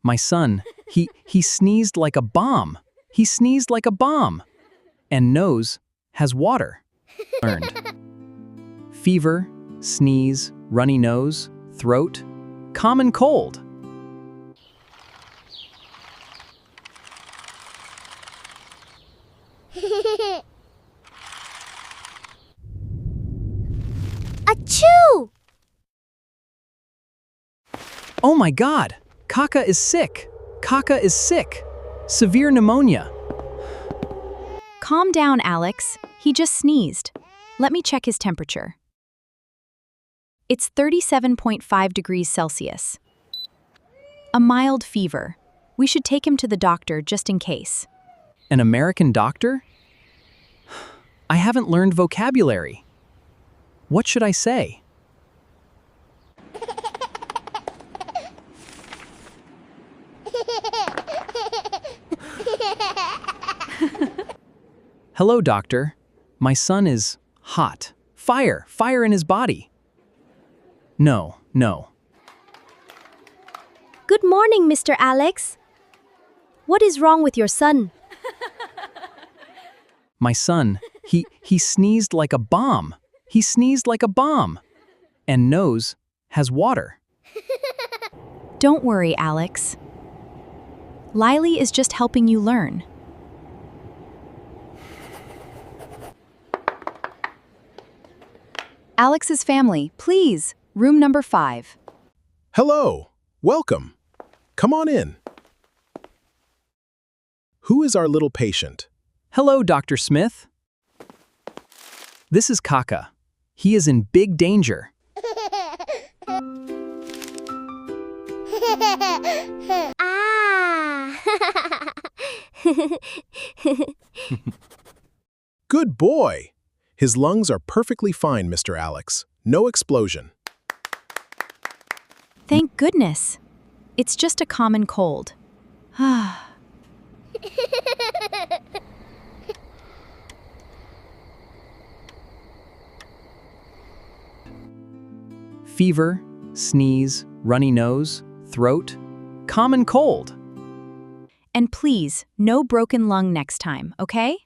My son, he sneezed like a bomb. He sneezed like a bomb. And noʊz has water. Learned. Fever, sneeze, runny nose, throat, common cold. Achoo! Oh my God! Kaka is sick! Kaka is sick! Severe pneumonia. Calm down, Alex. He just sneezed. Let me check his temperature. It's 37.5 degrees Celsius. A mild fever. We should take him to the doctor just in case. An American doctor? I haven't learned vocabulary. What should I say? Hello, doctor. My son is hot. Fire in his body. No. Good morning, Mr. Alex. What is wrong with your son? My son, he sneezed like a bomb. He sneezed like a bomb. And noʊz has water. Don't worry, Alex. Lily is just helping you learn. Alex's family, please. Room number 5. Hello. Welcome. Come on in. Who is our little patient? Hello, Dr. Smith. This is Kaka. He is in big danger. Ah! Good boy. His lungs are perfectly fine, Mr. Alex. No explosion. Thank goodness. It's just a common cold. Fever, sneeze, runny nose, throat, common cold. And please, no broken lung next time, okay?